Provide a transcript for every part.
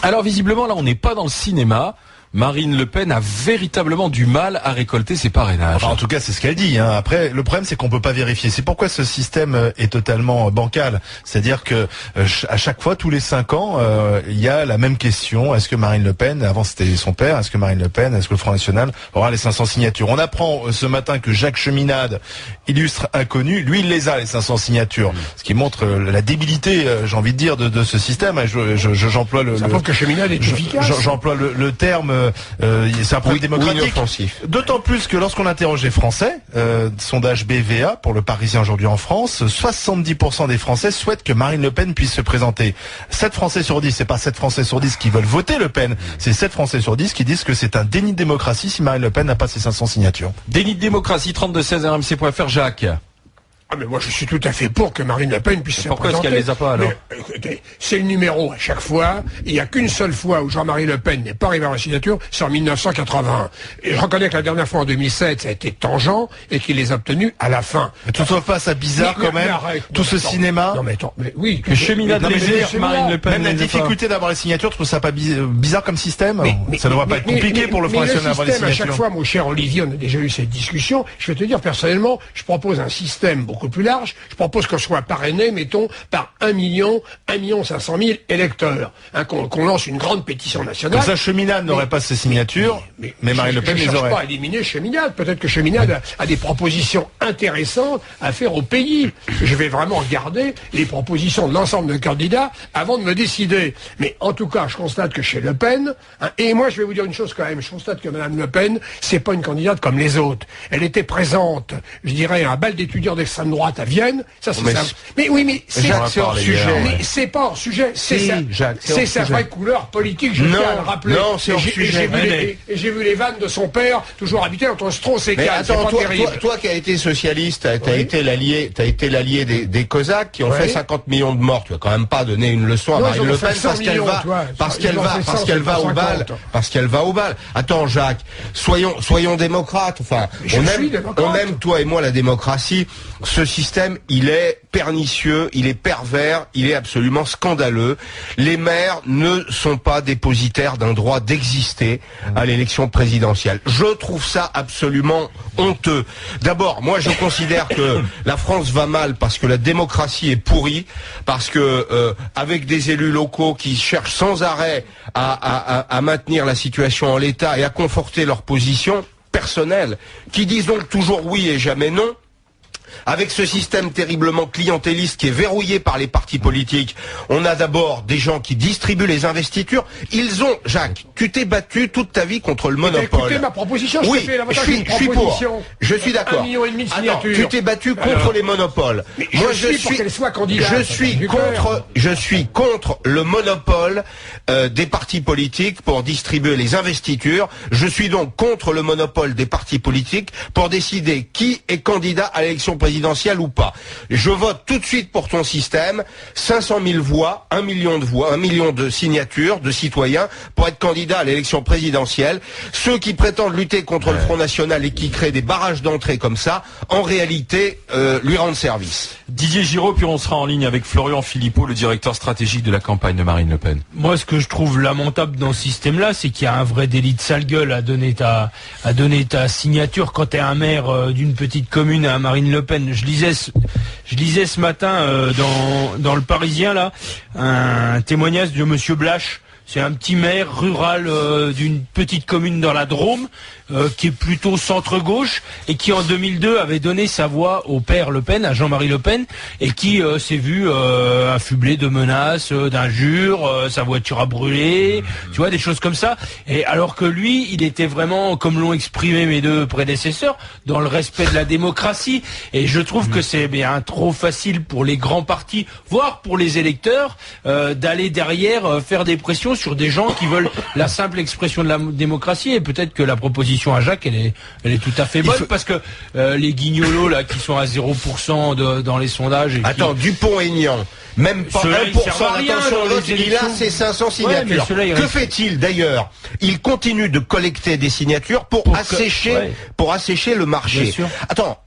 Alors visiblement, là, on n'est pas dans le cinéma. Marine Le Pen a véritablement du mal à récolter ses parrainages. Enfin, en tout cas, c'est ce qu'elle dit. Après, le problème, c'est qu'on peut pas vérifier. C'est pourquoi ce système est totalement bancal. C'est-à-dire que à chaque fois, tous les 5 ans, il y a la même question. Est-ce que Marine Le Pen, avant c'était son père, est-ce que Marine Le Pen, est-ce que le Front National aura les 500 signatures? On apprend ce matin que Jacques Cheminade, illustre inconnu, lui, il les a, les 500 signatures. Ce qui montre la débilité, j'ai envie de dire, de ce système. J'emploie Ça prouve que Cheminade est efficace. J'emploie le terme. C'est un problème démocratique. D'autant plus que lorsqu'on interroge les Français, sondage BVA pour le Parisien aujourd'hui en France, 70% des Français souhaitent que Marine Le Pen puisse se présenter. 7 Français sur 10, c'est pas 7 Français sur 10 qui veulent voter Le Pen, c'est 7 Français sur 10 qui disent que c'est un déni de démocratie si Marine Le Pen n'a pas ses 500 signatures. Déni de démocratie, 32-16 RMC.fr, Jacques. Ah mais moi je suis tout à fait pour que Marine Le Pen puisse se présenter. Pourquoi est-ce qu'elle les a pas alors? Mais, écoutez, c'est le numéro à chaque fois. Il n'y a qu'une seule fois où Jean-Marie Le Pen n'est pas arrivé à la signature, c'est en 1981. Et je reconnais que la dernière fois en 2007, ça a été tangent et qu'il les a obtenus à la fin. Mais tout sauf pas ça bizarre quand même. Tout ce cinéma. Non mais attends, mais oui. Que Cheminade légère, Marine Le Pen. Même la difficulté d'avoir les signatures, tu trouves ça pas bizarre comme système? Ça ne devrait pas être compliqué pour le Front National d'avoir les signatures. À chaque fois, mon cher Olivier, on a déjà eu cette discussion. Je vais te dire personnellement, je propose un système beaucoup plus large. Je propose qu'on soit parrainé, mettons, par 1 500 000 électeurs. Qu'on lance une grande pétition nationale. Comme ça, Cheminade n'aurait pas ses signatures, mais Marine Le Pen les aurait. Je ne cherche pas à éliminer Cheminade. Peut-être que Cheminade a des propositions intéressantes à faire au pays. Je vais vraiment regarder les propositions de l'ensemble de candidats avant de me décider. Mais en tout cas, je constate que chez Le Pen, et moi je vais vous dire une chose quand même, je constate que Madame Le Pen, c'est pas une candidate comme les autres. Elle était présente, je dirais, à un bal d'étudiants d'extrême droite à Vienne. Ça, c'est ça. Mais oui, mais c'est hors sujet. Mais c'est pas hors sujet. C'est sa vraie couleur politique, je tiens à le rappeler. Non, c'est hors sujet. Et j'ai vu les vannes de son père, toujours habitué entre Strauss et Kahn. Attends, toi qui as été socialiste, t'as été l'allié des Cosaques qui ont fait 50 millions de morts. Tu vas quand même pas donner une leçon à Marine Le Pen parce qu'elle va au bal. Attends, Jacques, soyons démocrates. Enfin, on aime toi et moi la démocratie. Ce système, il est pernicieux, il est pervers, il est absolument scandaleux. Les maires ne sont pas dépositaires d'un droit d'exister à l'élection présidentielle. Je trouve ça absolument honteux. D'abord, moi je considère que la France va mal parce que la démocratie est pourrie, parce que avec des élus locaux qui cherchent sans arrêt à maintenir la situation en l'état et à conforter leur position personnelle, qui disent donc toujours oui et jamais non. Avec ce système terriblement clientéliste qui est verrouillé par les partis politiques, on a d'abord des gens qui distribuent les investitures. Jacques, tu t'es battu toute ta vie contre le monopole. Écoutez ma proposition, je suis pour. Je suis d'accord. 1,5 million de signatures. Tu t'es battu contre les monopoles. Moi, je suis pour qu'elle soit candidate. Je suis contre le monopole des partis politiques pour distribuer les investitures. Je suis donc contre le monopole des partis politiques pour décider qui est candidat à l'élection présidentielle ou pas. Je vote tout de suite pour ton système, 500 000 voix, 1 million de voix, 1 million de signatures de citoyens pour être candidat à l'élection présidentielle. Ceux qui prétendent lutter contre le Front National et qui créent des barrages d'entrée comme ça, en réalité, lui rendent service. Didier Giraud, puis on sera en ligne avec Florian Philippot, le directeur stratégique de la campagne de Marine Le Pen. Moi, ce que je trouve lamentable dans ce système-là, c'est qu'il y a un vrai délit de sale gueule à donner ta signature quand t'es un maire d'une petite commune à Marine Le Pen. Je lisais ce matin dans le Parisien là un témoignage de Monsieur Blache. C'est un petit maire rural d'une petite commune dans la Drôme qui est plutôt centre-gauche et qui en 2002 avait donné sa voix au père Le Pen, à Jean-Marie Le Pen, et qui s'est vu affublé de menaces, d'injures, sa voiture a brûlé, tu vois, des choses comme ça. Et alors que lui, il était vraiment, comme l'ont exprimé mes deux prédécesseurs, dans le respect de la démocratie. Et je trouve que c'est bien trop facile pour les grands partis, voire pour les électeurs, d'aller derrière faire des pressions sur des gens qui veulent la simple expression de la démocratie. Et peut-être que la proposition à Jacques, elle est tout à fait bonne, parce que les guignolos là qui sont à 0% dans les sondages. Attends, Dupont-Aignan, Même pas 1% d'intention de vote, il a ses 500 signatures. Que fait-il d'ailleurs? Il continue de collecter des signatures pour assécher le marché. Attends,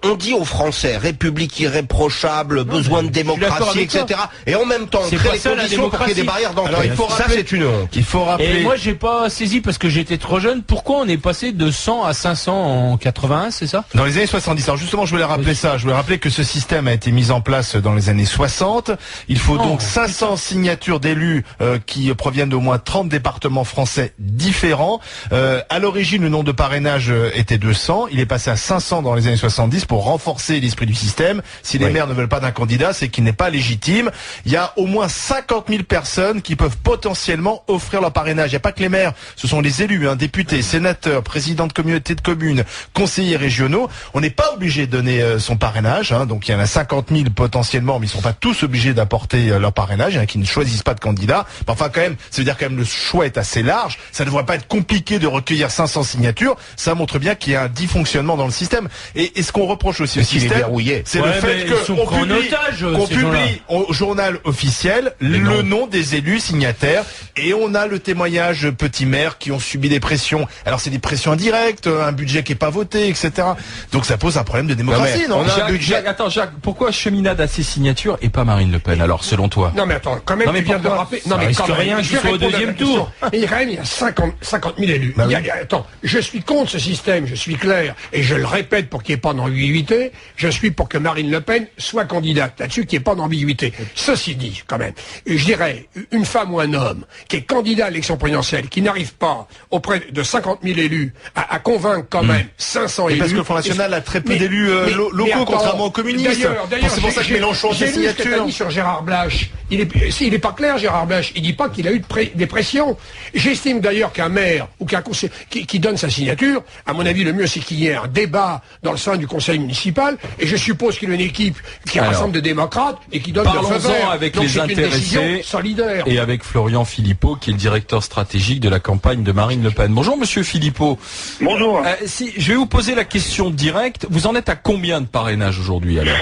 on dit aux Français, République irréprochable, besoin de démocratie, etc. Et en même temps, on crée les conditions pour qu'il y ait des barrières d'entrée. Ça, c'est une honte. Il faut rappeler. Et moi, j'ai pas saisi parce que j'étais trop jeune. Pourquoi on est passé de 100 à 500 en 81, c'est ça? Dans les années 70. Alors justement, je voulais rappeler ça. Je voulais rappeler que ce système a été mis en place dans les années 60. Il faut donc 500 signatures d'élus qui proviennent d'au moins 30 départements français différents. À l'origine, le nombre de parrainages était 200. Il est passé à 500 dans les années 70 pour renforcer l'esprit du système. Si les maires ne veulent pas d'un candidat, c'est qu'il n'est pas légitime. Il y a au moins 50 000 personnes qui peuvent potentiellement offrir leur parrainage. Il n'y a pas que les maires, ce sont les élus, députés, sénateurs, présidents de communautés de communes, conseillers régionaux. On n'est pas obligé de donner son parrainage. Donc il y en a 50 000 potentiellement, mais ils ne sont pas tous obligés d'apporter leur parrainage. Il y en a qui ne choisissent pas de candidat. Enfin quand même, ça veut dire quand même le choix est assez large. Ça ne devrait pas être compliqué de recueillir 500 signatures. Ça montre bien qu'il y a un dysfonctionnement dans le système. Et ce qu'on reproche aussi au système, c'est le fait qu'on publie au journal officiel le nom des élus signataires et on a le témoignage petits maires qui ont subi des pressions. Alors c'est des pressions indirectes, un budget qui est pas voté, etc. Donc ça pose un problème de démocratie, non? Attends, Jacques, pourquoi Cheminade a ses signatures et pas Marine Le Pen, alors, selon toi? Non, mais attends, quand même, tu viens de rappeler. Non, mais quand même, rien qui soit au deuxième tour. Et il y a 50 000 élus. Attends, je suis contre ce système, je suis clair, et je le répète pour qu'il n'y ait pas d'ambiguïté, je suis pour que Marine Le Pen soit candidate. Là-dessus, qu'il n'y ait pas d'ambiguïté. Ceci dit, quand même, je dirais, une femme ou un homme qui est candidat à l'élection présidentielle, qui n'arrive pas auprès de 50 000 élus à convaincre quand même 500 élus. Parce que le Front National a très peu d'élus locaux, contrairement aux communistes. D'ailleurs, c'est pour ça que Mélenchon a ses signatures. J'ai lu ce que dit sur Gérard Blache. Il est pas clair, Gérard Blache. Il dit pas qu'il a eu des pressions. J'estime d'ailleurs qu'un maire ou qu'un conseiller qui donne sa signature, à mon avis, le mieux c'est qu'il y ait un débat dans le sein du conseil municipal. Et je suppose qu'il y a une équipe qui rassemble des démocrates et qui donne le feu vert. Parlons-en avec les intéressés solidaire. Et avec Florian Philippot, qui est le directeur stratégique de la campagne de Marine Le Pen. Bonjour, monsieur Philippot. Bonjour. Je vais vous poser la question directe. Vous en êtes à combien de parrainages aujourd'hui, alors?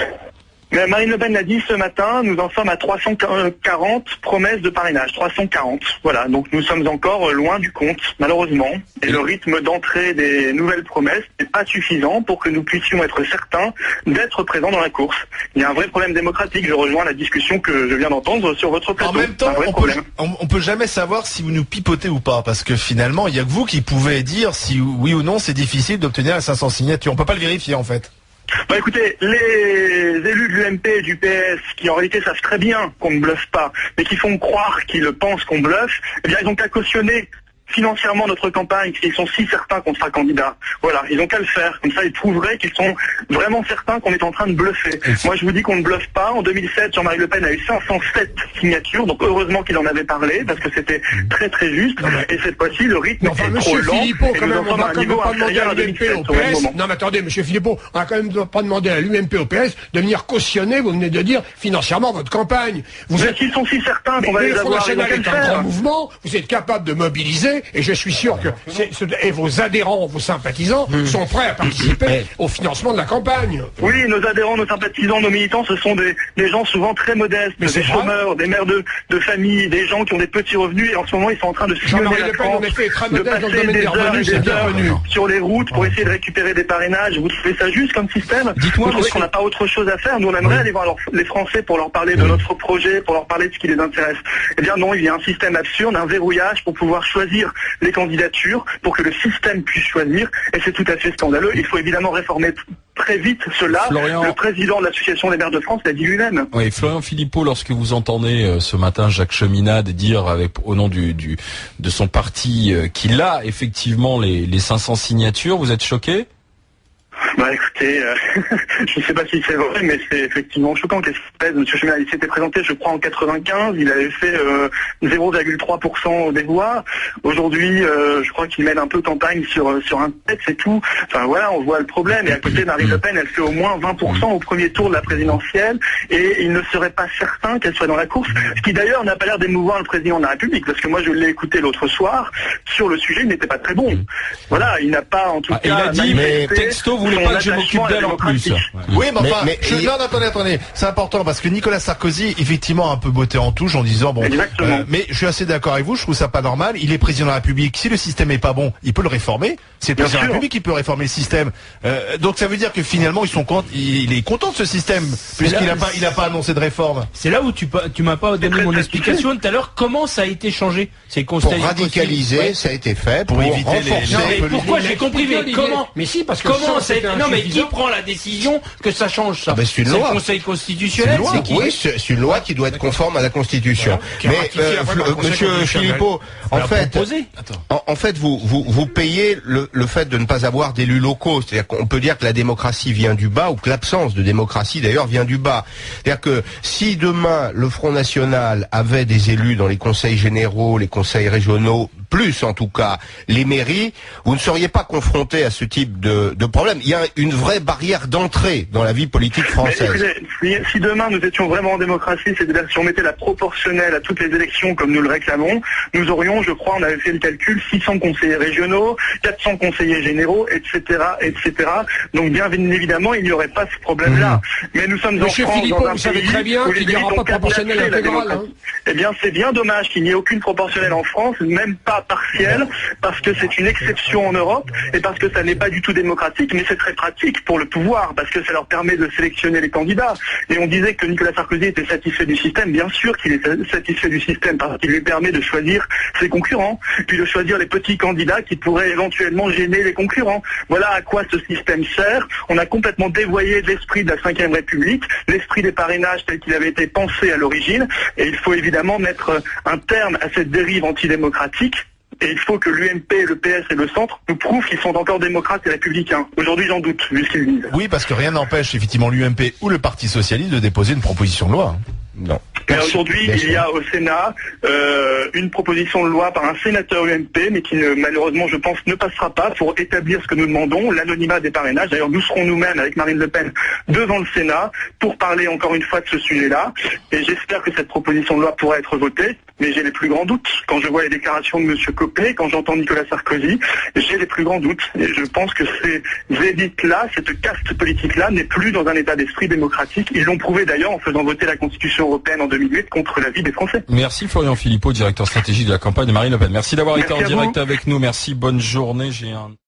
Marine Le Pen l'a dit ce matin, nous en sommes à 340 promesses de parrainage, 340. Voilà, donc nous sommes encore loin du compte, malheureusement. Et le rythme d'entrée des nouvelles promesses n'est pas suffisant pour que nous puissions être certains d'être présents dans la course. Il y a un vrai problème démocratique, je rejoins la discussion que je viens d'entendre sur votre plateau. En même temps, on peut jamais savoir si vous nous pipotez ou pas, parce que finalement, il y a que vous qui pouvez dire si oui ou non c'est difficile d'obtenir les 500 signatures. On peut pas le vérifier en fait. Bah écoutez, les élus de l'UMP et du PS, qui en réalité savent très bien qu'on ne bluffe pas, mais qui font croire qu'ils pensent qu'on bluffe, eh bien ils ont qu'à cautionner financièrement notre campagne, s'ils sont si certains qu'on sera candidat. Voilà, ils ont qu'à le faire. Comme ça, ils prouveraient qu'ils sont vraiment certains qu'on est en train de bluffer. Moi, je vous dis qu'on ne bluffe pas. En 2007, Jean-Marie Le Pen a eu 507 signatures, donc heureusement qu'il en avait parlé, parce que c'était très très juste. Et cette fois-ci, le rythme est trop lent. Philippot, quand même, on va quand même pas demander à l'UMP au PS. Non, mais attendez, monsieur Philippot, on va quand même pas demander à l'UMP au PS de venir cautionner, vous venez de dire, financièrement, votre campagne. S'ils sont si certains qu'on va les avoir, ils ont qu'à le faire. Un grand mouvement, vous êtes capable de mobiliser. Et je suis sûr que vos adhérents, vos sympathisants sont prêts à participer au financement de la campagne. Oui, nos adhérents, nos sympathisants, nos militants, ce sont des gens souvent très modestes, des chômeurs, des mères de famille, des gens qui ont des petits revenus et en ce moment ils sont en train de sillonner la France, de passer des heures et des heures sur les routes pour essayer de récupérer des parrainages. Vous trouvez ça juste comme système? Vous trouvez qu'on n'a pas autre chose à faire? Nous on aimerait aller voir les Français pour leur parler de notre projet, pour leur parler de ce qui les intéresse. Eh bien non, il y a un système absurde, un verrouillage pour pouvoir choisir les candidatures, pour que le système puisse choisir, et c'est tout à fait scandaleux. Il faut évidemment réformer très vite cela. Le président de l'Association des maires de France l'a dit lui-même. Oui, Florian Philippot, lorsque vous entendez ce matin Jacques Cheminade dire au nom de son parti qu'il a effectivement les 500 signatures, vous êtes choqué? Bah écoutez, je ne sais pas si c'est vrai, mais c'est effectivement choquant. Qu'est-ce qui se passe? M. Cheminade, il s'était présenté, je crois, en 95, il avait fait 0,3% des voix. Aujourd'hui, je crois qu'il mène un peu campagne sur un tête, c'est tout. Enfin voilà, on voit le problème. Et à côté, Marine Le Pen, elle fait au moins 20% au premier tour de la présidentielle, et il ne serait pas certain qu'elle soit dans la course. Ce qui d'ailleurs n'a pas l'air d'émouvoir le président de la République, parce que moi je l'ai écouté l'autre soir, sur le sujet, il n'était pas très bon. Voilà, il n'a pas en tout cas... Il a dit, mais texto, vous voulez pas que je m'occupe d'elle en plus. Ouais. Oui, mais enfin, non, attendez, c'est important parce que Nicolas Sarkozy, effectivement, a un peu botté en touche en disant bon, mais je suis assez d'accord avec vous, je trouve ça pas normal. Il est président de la République. Si le système est pas bon, il peut le réformer. C'est le président de la République qui peut réformer le système. Donc ça veut dire que finalement il est content de ce système puisqu'il a pas annoncé de réforme. C'est là où tu m'as pas donné mon explication tout à l'heure. Comment ça a été changé? C'est pour radicaliser, ça a été fait pour éviter renforcer. Pourquoi j'ai compris? Mais comment? Mais si, parce que comment non, mais qui prend la décision que ça change ça? C'est une loi. Le Conseil constitutionnel. Oui, c'est une loi qui doit être conforme à la Constitution. Mais Monsieur Philippot, en fait, vous payez le fait de ne pas avoir d'élus locaux. C'est-à-dire qu'on peut dire que la démocratie vient du bas ou que l'absence de démocratie d'ailleurs vient du bas. C'est-à-dire que si demain le Front National avait des élus dans les conseils généraux, les conseils régionaux, plus en tout cas les mairies, vous ne seriez pas confronté à ce type de problème. Il y a une vraie barrière d'entrée dans la vie politique française. Écoutez, si demain nous étions vraiment en démocratie, c'est-à-dire si on mettait la proportionnelle à toutes les élections comme nous le réclamons, nous aurions, je crois, on avait fait le calcul, 600 conseillers régionaux, 400 conseillers généraux, etc., etc. Donc bien évidemment, il n'y aurait pas ce problème-là. Mais nous sommes Monsieur Philippot, vous savez très bien qu'il n'y aura pas de proportionnelle intégrale. Eh bien, c'est bien dommage qu'il n'y ait aucune proportionnelle en France, même pas partielle, parce que c'est une exception en Europe et parce que ça n'est pas du tout démocratique, mais c'est très pratique pour le pouvoir, parce que ça leur permet de sélectionner les candidats. Et on disait que Nicolas Sarkozy était satisfait du système. Bien sûr qu'il est satisfait du système, parce qu'il lui permet de choisir ses concurrents, puis de choisir les petits candidats qui pourraient éventuellement gêner les concurrents. Voilà à quoi ce système sert. On a complètement dévoyé l'esprit de la Ve République, l'esprit des parrainages tel qu'il avait été pensé à l'origine, et il faut évidemment mettre un terme à cette dérive antidémocratique. Et il faut que l'UMP, le PS et le centre nous prouvent qu'ils sont encore démocrates et républicains. Aujourd'hui, j'en doute, vu ce qu'ils disent. Oui, parce que rien n'empêche effectivement l'UMP ou le Parti Socialiste de déposer une proposition de loi. Non. Mais aujourd'hui, il y a au Sénat une proposition de loi par un sénateur UMP, mais qui malheureusement, je pense, ne passera pas pour établir ce que nous demandons, l'anonymat des parrainages. D'ailleurs, nous serons nous-mêmes, avec Marine Le Pen, devant le Sénat pour parler encore une fois de ce sujet-là. Et j'espère que cette proposition de loi pourra être votée, mais j'ai les plus grands doutes. Quand je vois les déclarations de M. Copé, quand j'entends Nicolas Sarkozy, j'ai les plus grands doutes. Et je pense que ces élites-là, cette caste politique-là, n'est plus dans un état d'esprit démocratique. Ils l'ont prouvé d'ailleurs en faisant voter la Constitution européenne en 2008 contre l'avis des Français. Merci Florian Philippot, directeur stratégique de la campagne de Marine Le Pen. Merci d'avoir été en direct avec nous. Merci, bonne journée.